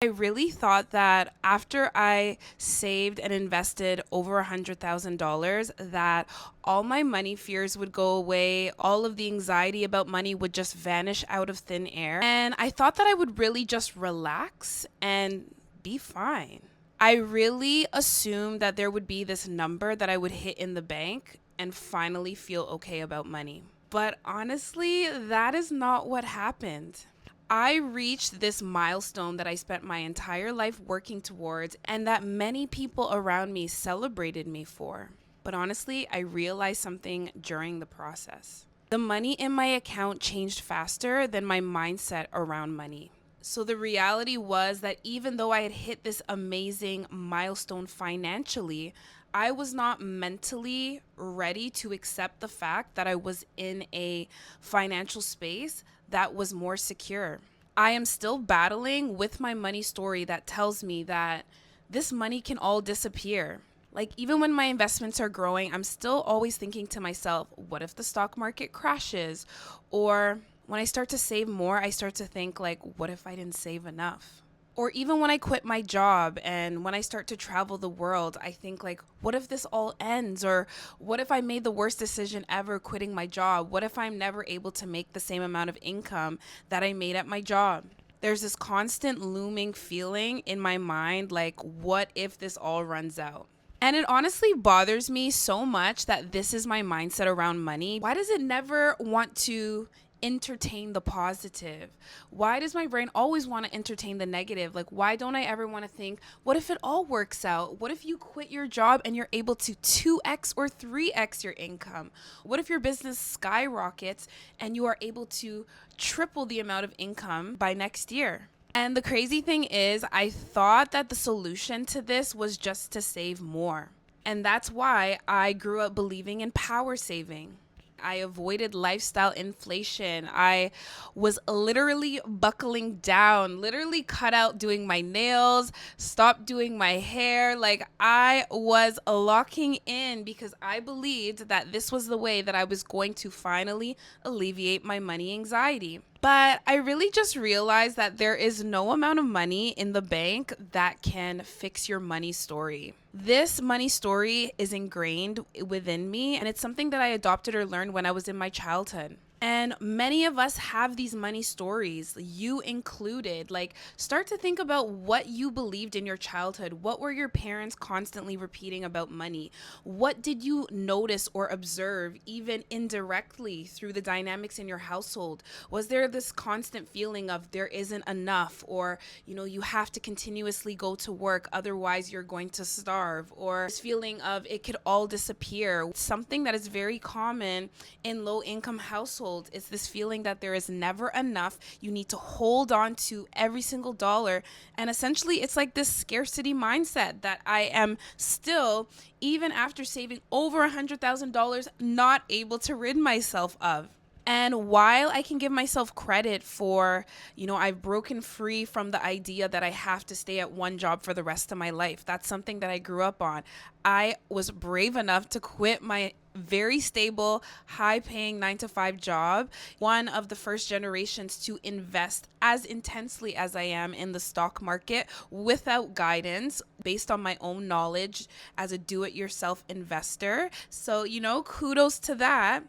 I really thought that after I saved and invested over $100,000 that all my money fears would go away, all of the anxiety about money would just vanish out of thin air, and I thought that I would really just relax and be fine. I really assumed that there would be this number that I would hit in the bank and finally feel okay about money. But honestly, that is not what happened. I reached this milestone that I spent my entire life working towards and that many people around me celebrated me for. But honestly, I realized something during the process. The money in my account changed faster than my mindset around money. So the reality was that even though I had hit this amazing milestone financially, I was not mentally ready to accept the fact that I was in a financial space that was more secure. I am still battling with my money story that tells me that this money can all disappear. Like, even when my investments are growing, I'm still always thinking to myself, what if the stock market crashes? Or when I start to save more, I start to think, like, what if I didn't save enough? Or even when I quit my job and when I start to travel the world, I think, like, what if this all ends? Or what if I made the worst decision ever quitting my job? What if I'm never able to make the same amount of income that I made at my job? There's this constant looming feeling in my mind, like, what if this all runs out? And it honestly bothers me so much that this is my mindset around money. Why does it never want to entertain the positive? Why does my brain always want to entertain the negative? Like, why don't I ever want to think, what if it all works out? What if you quit your job and you're able to 2x or 3x your income? What if your business skyrockets and you are able to triple the amount of income by next year? And the crazy thing is, I thought that the solution to this was just to save more. And that's why I grew up believing in power saving. I avoided lifestyle inflation. I was literally buckling down, literally cut out doing my nails, stopped doing my hair. Like, I was locking in because I believed that this was the way that I was going to finally alleviate my money anxiety. But I really just realized that there is no amount of money in the bank that can fix your money story. This money story is ingrained within me, and it's something that I adopted or learned when I was in my childhood. And many of us have these money stories, you included. Like, start to think about what you believed in your childhood. What were your parents constantly repeating about money? What did you notice or observe, even indirectly, through the dynamics in your household? Was there this constant feeling of there isn't enough, or, you have to continuously go to work, otherwise you're going to starve, or this feeling of it could all disappear? Something that is very common in low income households is this feeling that there is never enough. You need to hold on to every single dollar. And essentially, it's like this scarcity mindset that I am still, even after saving over $100,000, not able to rid myself of. And while I can give myself credit for, I've broken free from the idea that I have to stay at one job for the rest of my life. That's something that I grew up on. I was brave enough to quit my very stable, high paying 9 to 5 job, one of the first generations to invest as intensely as I am in the stock market without guidance, based on my own knowledge as a do it yourself investor. So, kudos to that.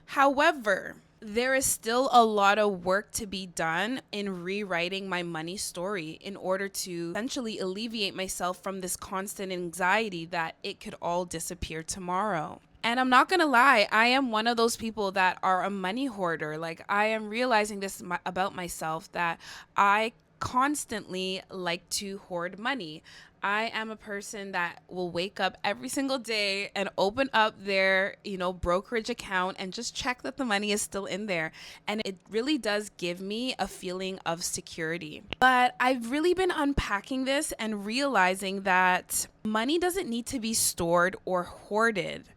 However, there is still a lot of work to be done in rewriting my money story in order to essentially alleviate myself from this constant anxiety that it could all disappear tomorrow. And I'm not going to lie, I am one of those people that are a money hoarder. Like, I am realizing this about myself, that I constantly like to hoard money. I am a person that will wake up every single day and open up their, brokerage account and just check that the money is still in there. And it really does give me a feeling of security. But I've really been unpacking this and realizing that money doesn't need to be stored or hoarded.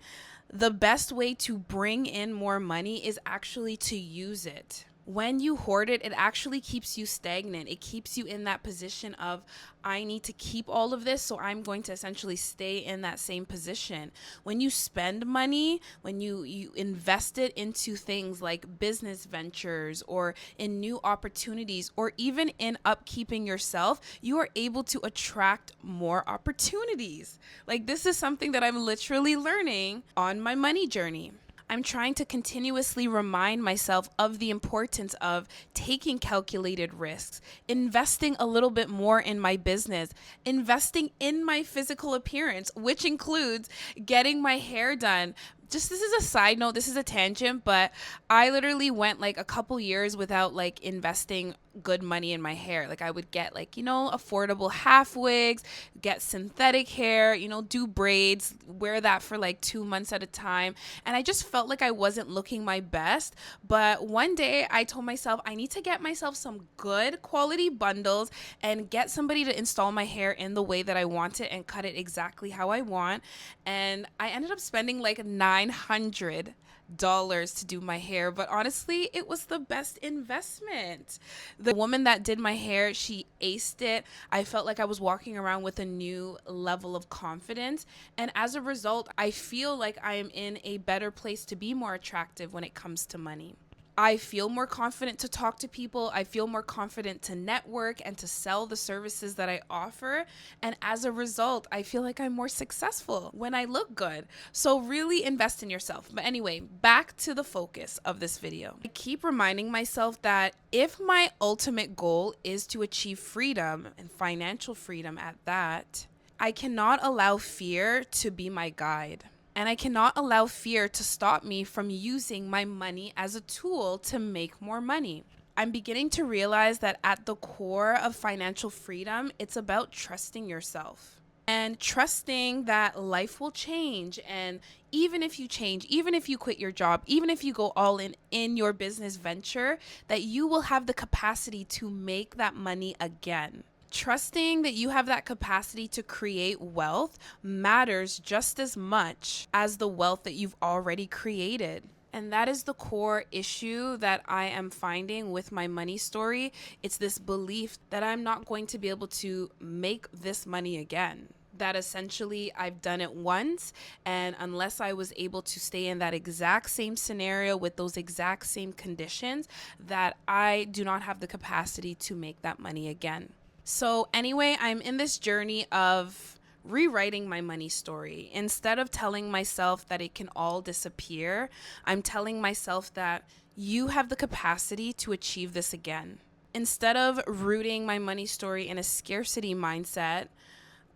The best way to bring in more money is actually to use it. When you hoard it, it actually keeps you stagnant. It keeps you in that position of, I need to keep all of this, so I'm going to essentially stay in that same position. When you spend money, when you invest it into things like business ventures or in new opportunities or even in upkeeping yourself, you are able to attract more opportunities. Like, this is something that I'm literally learning on my money journey. I'm trying to continuously remind myself of the importance of taking calculated risks, investing a little bit more in my business, investing in my physical appearance, which includes getting my hair done. Just, this is a side note, this is a tangent, but I literally went like a couple years without like investing good money in my hair. Like, I would get like, affordable half wigs, get synthetic hair, do braids, wear that for like 2 months at a time. And I just felt like I wasn't looking my best. But one day I told myself I need to get myself some good quality bundles and get somebody to install my hair in the way that I want it and cut it exactly how I want. And I ended up spending like $900 to do my hair, but honestly, it was the best investment. The woman that did my hair, she aced it. I felt like I was walking around with a new level of confidence, and as a result, I feel like I am in a better place to be more attractive when it comes to money. I feel more confident to talk to people. I feel more confident to network and to sell the services that I offer. And as a result, I feel like I'm more successful when I look good. So really invest in yourself. But anyway, back to the focus of this video. I keep reminding myself that if my ultimate goal is to achieve freedom and financial freedom at that, I cannot allow fear to be my guide. And I cannot allow fear to stop me from using my money as a tool to make more money. I'm beginning to realize that at the core of financial freedom, it's about trusting yourself and trusting that life will change. And even if you change, even if you quit your job, even if you go all in your business venture, that you will have the capacity to make that money again. Trusting that you have that capacity to create wealth matters just as much as the wealth that you've already created. And that is the core issue that I am finding with my money story. It's this belief that I'm not going to be able to make this money again. That essentially I've done it once, and unless I was able to stay in that exact same scenario with those exact same conditions, that I do not have the capacity to make that money again. So anyway, I'm in this journey of rewriting my money story. Instead of telling myself that it can all disappear, I'm telling myself that you have the capacity to achieve this again. Instead of rooting my money story in a scarcity mindset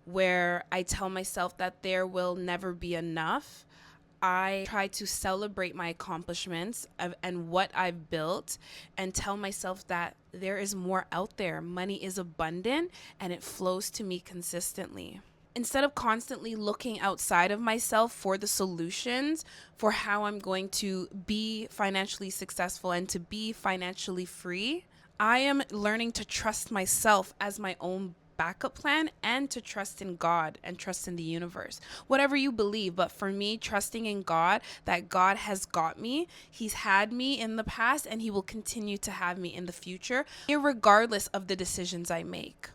where I tell myself that there will never be enough, I try to celebrate my accomplishments and what I've built and tell myself that there is more out there. Money is abundant and it flows to me consistently. Instead of constantly looking outside of myself for the solutions for how I'm going to be financially successful and to be financially free, I am learning to trust myself as my own backup plan and to trust in God and trust in the universe. Whatever you believe, but for me, trusting in God, that God has got me. He's had me in the past and he will continue to have me in the future, irregardless of the decisions I make.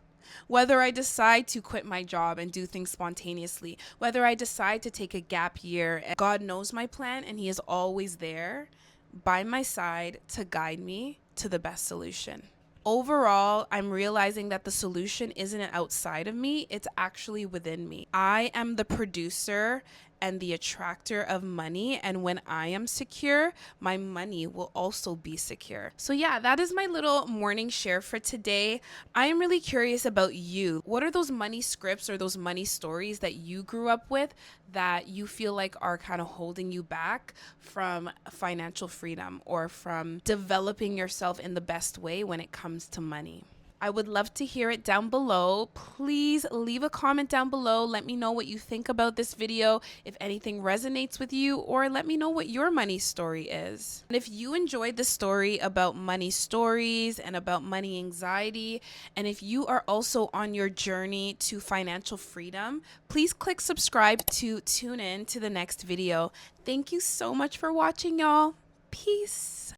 Whether I decide to quit my job and do things spontaneously, whether I decide to take a gap year, God knows my plan and he is always there by my side to guide me to the best solution. Overall, I'm realizing that the solution isn't outside of me, it's actually within me. I am the producer and the attractor of money, and when I am secure, my money will also be secure. So yeah, that is my little morning share for today. I am really curious about you. What are those money scripts or those money stories that you grew up with that you feel like are kind of holding you back from financial freedom or from developing yourself in the best way when it comes to money? I would love to hear it down below. Please leave a comment down below. Let me know what you think about this video, if anything resonates with you, or let me know what your money story is. And if you enjoyed the story about money stories and about money anxiety, and if you are also on your journey to financial freedom, please click subscribe to tune in to the next video. Thank you so much for watching, y'all. Peace.